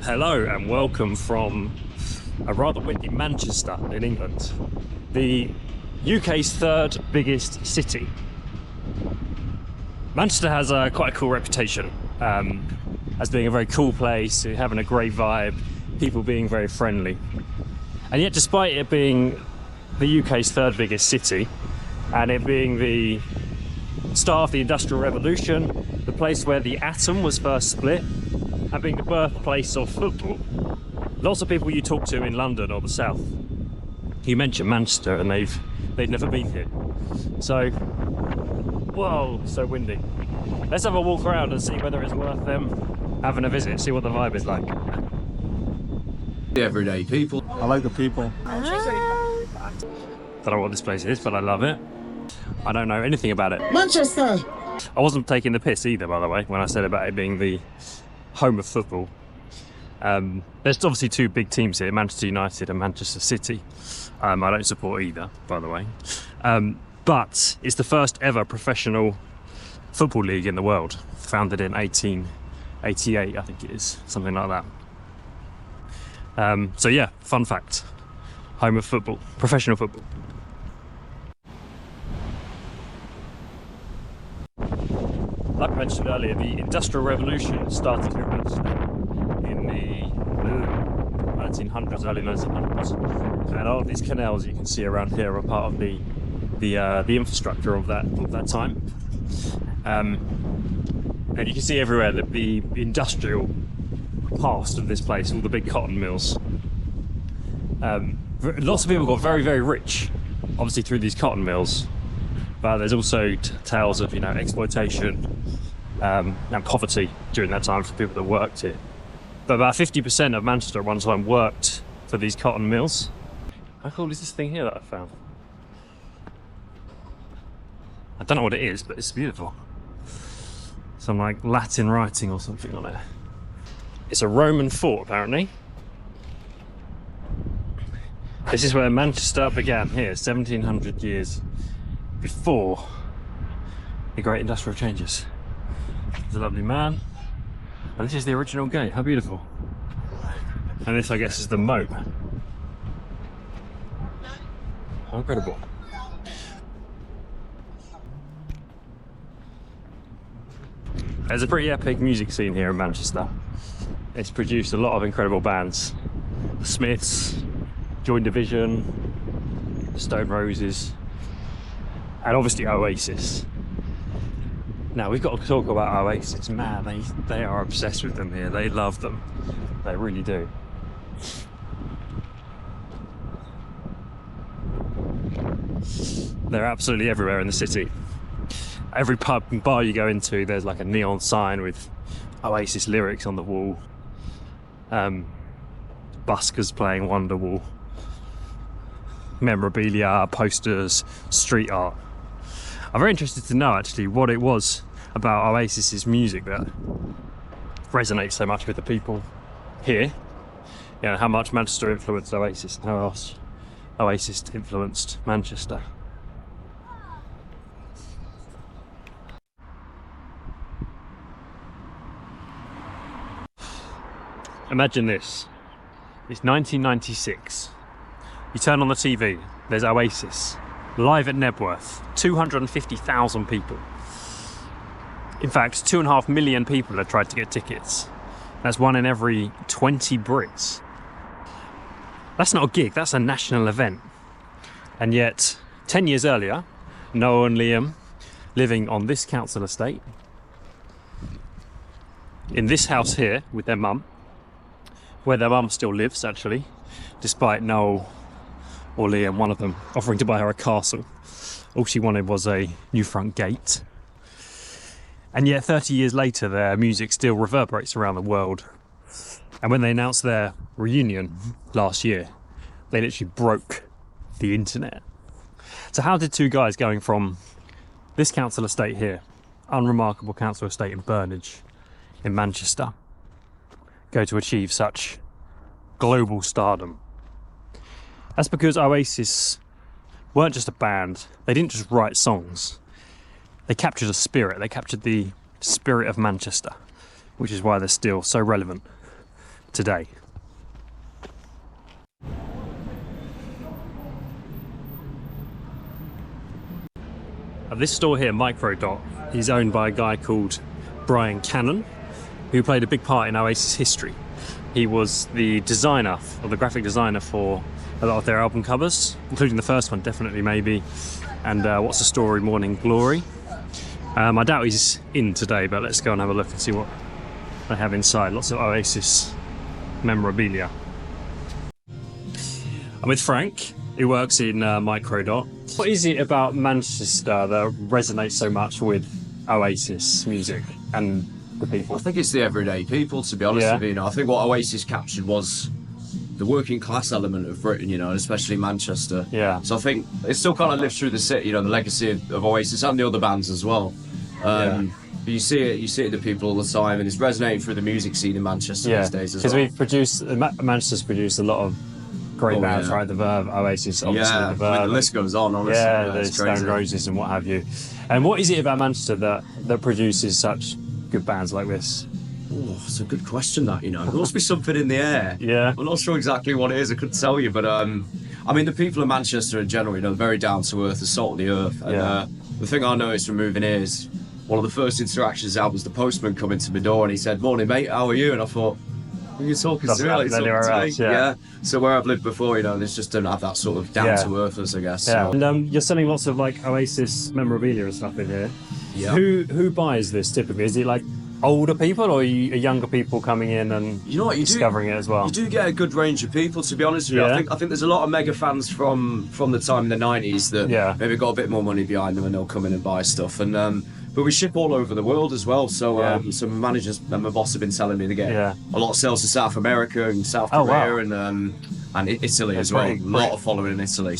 Hello and welcome from a rather windy Manchester in England, the UK's third biggest city. Manchester has quite a cool reputation as being a very cool place, having a great vibe, people being very friendly. And yet despite it being the UK's third biggest city and it being the start of the Industrial Revolution, the place where the atom was first split, and being the birthplace of football, lots of people you talk to in London or the South, you mention Manchester and they've never been here. So, whoa, so windy. Let's have a walk around and see whether it's worth them having a visit, see what the vibe is like. The everyday people. I like the people. I don't know what this place is, but I love it. I don't know anything about it. Manchester! I wasn't taking the piss either, by the way, when I said about it being the home of football. There's obviously two big teams here, Manchester United and Manchester City. I don't support either, by the way. But it's the first ever professional football league in the world, founded in 1888, I think it is, something like that. So yeah, fun fact, home of football, professional football. Like I mentioned earlier, the Industrial Revolution started here in Manchester in the 1900s, early 1900s. And all of these canals you can see around here are part of the infrastructure of that time. And you can see everywhere that the industrial past of this place, all the big cotton mills. Lots of people got very, very rich, obviously through these cotton mills. But there's also tales of, exploitation and poverty during that time for people that worked here. But about 50% of Manchester at one time worked for these cotton mills. How cool is this thing here that I found? I don't know what it is, but it's beautiful. Some like Latin writing or something on it. It's a Roman fort, apparently. This is where Manchester began, here, 1700 years before the great industrial changes. There's a lovely man, and this is the original gate. How beautiful. And this, I guess, is the moat. How incredible. There's a pretty epic music scene here in Manchester. It's produced a lot of incredible bands. The Smiths, Joy Division, the Stone Roses, and obviously Oasis. Now we've got to talk about Oasis. Man, they are obsessed with them here. They love them. They really do. They're absolutely everywhere in the city. Every pub and bar you go into, there's like a neon sign with Oasis lyrics on the wall. Buskers playing Wonderwall. Memorabilia, posters, street art. I'm very interested to know actually what it was about Oasis's music that resonates so much with the people here. How much Manchester influenced Oasis and how else Oasis influenced Manchester. Imagine this. It's 1996. You turn on the TV, there's Oasis, live at Nebworth, 250,000 people. In fact, 2.5 million people have tried to get tickets. That's 1 in every 20 Brits. That's not a gig, that's a national event. And yet, 10 years earlier, Noel and Liam, living on this council estate, in this house here with their mum, where their mum still lives actually, despite Noel or Liam, one of them, offering to buy her a castle. All she wanted was a new front gate. And yet 30 years later, their music still reverberates around the world. And when they announced their reunion last year, they literally broke the internet. So how did two guys going from this council estate here, unremarkable council estate in Burnage, in Manchester, go to achieve such global stardom? That's because Oasis weren't just a band. They didn't just write songs. They captured a spirit. They captured the spirit of Manchester, which is why they're still so relevant today. This store here, Microdot, is owned by a guy called Brian Cannon, who played a big part in Oasis history. He was the designer, or the graphic designer for a lot of their album covers, including the first one, Definitely Maybe, and What's the Story, Morning Glory. I doubt he's in today, but let's go and have a look and see what they have inside. Lots of Oasis memorabilia. I'm with Frank, who works in Microdot. What is it about Manchester that resonates so much with Oasis music and the people? I think it's the everyday people, to be honest with you. You know, I think what Oasis captured was the working class element of Britain, you know, and especially Manchester. Yeah. So I think it still kind of lives through the city, you know, the legacy of Oasis and the other bands as well. But you see it in the people all the time, and it's resonating through the music scene in Manchester these days as well. Because we've produced, Manchester's produced a lot of great bands, right? The Verve, Oasis, obviously the Verve. I mean, the list goes on, honestly. Yeah, the Stone Roses and what have you. And what is it about Manchester that produces such good bands like this? Oh, it's a good question, that, you know. There must be something in the air. Yeah. I'm not sure exactly what it is, I couldn't tell you, but I mean, the people of Manchester in general, you know, they're very down to earth, the salt of the earth. And the thing I noticed from moving here is one of the first interactions I had was the postman coming to my door, and he said, "Morning, mate, how are you?" And I thought, "Who are you talking to?" Like, yeah. So where I've lived before, you know, they just don't have that sort of down to earthness, I guess. Yeah. So. And you're selling lots of like Oasis memorabilia and stuff in here. Yeah. Who buys this typically? Is it like older people, or are younger people coming in and discovering it as well? You do get a good range of people, to be honest with you. I think there's a lot of mega fans from the time in the 90s that maybe got a bit more money behind them and they'll come in and buy stuff. And but we ship all over the world as well. So some managers and my boss have been telling me to get a lot of sales to South America and South Korea and Italy as well. A lot of following in Italy.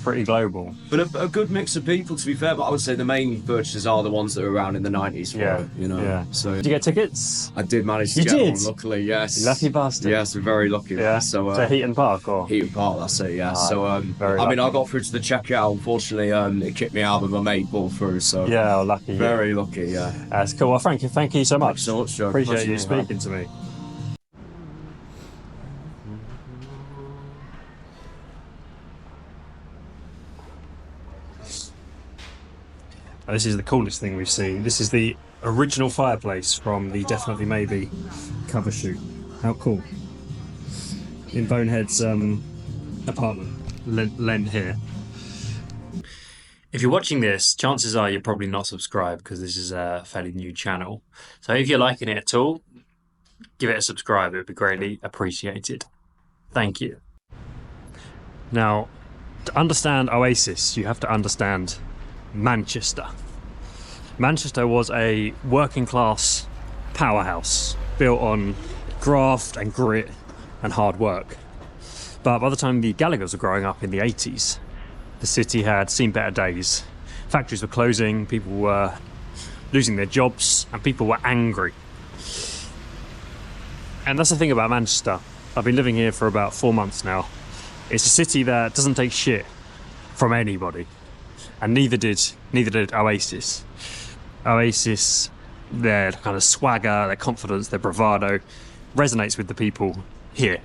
Pretty global. But a good mix of people, to be fair. But I would say the main purchasers are the ones that were around in the 90s. You know. Yeah. So did you get tickets? I did manage to get one. Luckily, yes. You lucky bastard. Yes, we're very lucky. Yeah. So Heaton Park or Heaton Park. That's it. Yeah. So I mean, I got through to the checkout. Unfortunately, it kicked me out, but my mate pulled through. So lucky. Very lucky. Yeah. That's cool. Well, Frank, thank you so much. Thanks so much, Joe. Appreciate you speaking to me. This is the coolest thing we've seen. This is the original fireplace from the Definitely Maybe cover shoot. How cool. In Bonehead's apartment, Len here. If you're watching this, chances are you're probably not subscribed because this is a fairly new channel. So if you're liking it at all, give it a subscribe. It would be greatly appreciated. Thank you. Now, to understand Oasis, you have to understand Manchester. Manchester was a working class powerhouse built on graft and grit and hard work. But by the time the Gallaghers were growing up in the 80s, the city had seen better days. Factories were closing, people were losing their jobs, and people were angry. And that's the thing about Manchester. I've been living here for about 4 months now. It's a city that doesn't take shit from anybody. And neither did Oasis. Oasis, their kind of swagger, their confidence, their bravado resonates with the people here.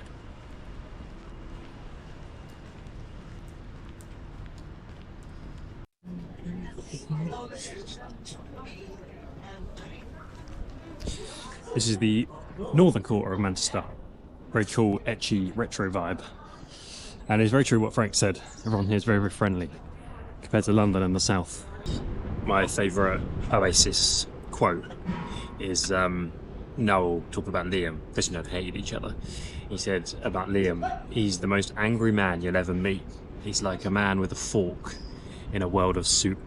This is the northern quarter of Manchester. Very cool, etchy, retro vibe. And it's very true what Frank said. Everyone here is very, very friendly compared to London and the south. My favourite Oasis quote is Noel talking about Liam, because they hated each other. He said about Liam, he's the most angry man you'll ever meet. He's like a man with a fork in a world of soup.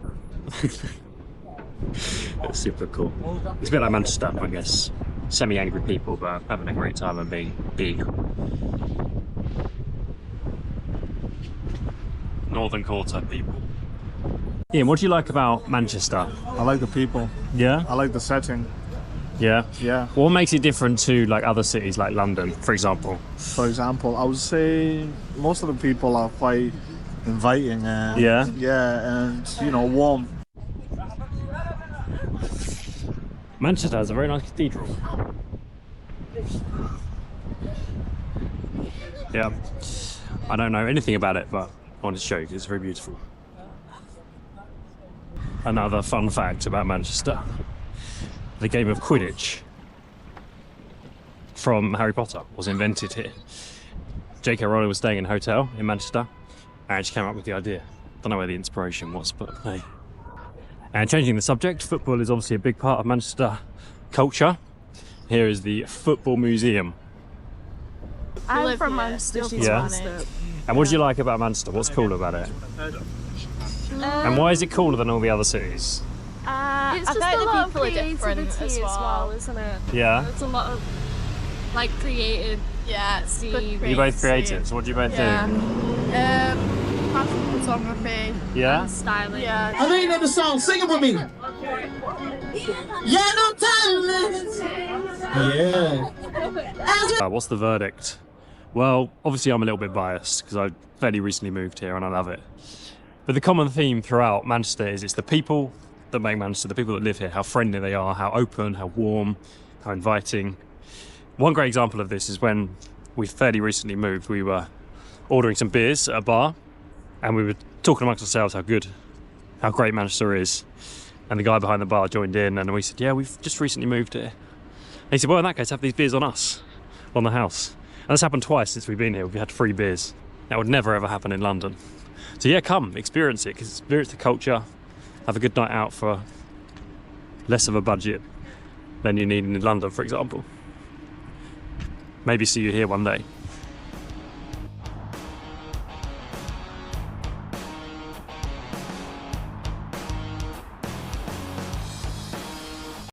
It's super cool. It's a bit like Manchester, I guess. Semi-angry people, but having a great time and being big. Northern Quarter people. Ian, what do you like about Manchester? I like the people. Yeah? I like the setting. Yeah? Yeah. What makes it different to like other cities like London, for example? For example, I would say most of the people are quite inviting and and warm. Manchester has a very nice cathedral. Yeah. I don't know anything about it, but I wanted to show you 'cause it's very beautiful. Another fun fact about Manchester. The game of Quidditch from Harry Potter was invented here. J.K. Rowling was staying in a hotel in Manchester and she came up with the idea. Don't know where the inspiration was, but hey. And changing the subject, football is obviously a big part of Manchester culture. Here is the Football Museum. I'm from Manchester. Yeah. And what do you like about Manchester? What's cool about it? And why is it cooler than all the other cities? It's just a lot of creativity as well, isn't it? Yeah. It's a lot of like creative. Yeah, You both creative, so what do you both do? Fashion photography. Yeah? Styling. Yeah. I know you know the song, sing it with me. Yeah, no time. Yeah. What's the verdict? Well, obviously I'm a little bit biased because I fairly recently moved here and I love it. But the common theme throughout Manchester is it's the people that make Manchester, the people that live here, how friendly they are, how open, how warm, how inviting. One great example of this is when we fairly recently moved, we were ordering some beers at a bar and we were talking amongst ourselves how great Manchester is. And the guy behind the bar joined in and we said, yeah, we've just recently moved here. And he said, well, in that case, have these beers on us, on the house. And that's happened twice since we've been here. We've had free beers. That would never ever happen in London. So yeah, come, experience it, experience the culture, have a good night out for less of a budget than you need in London, for example. Maybe see you here one day.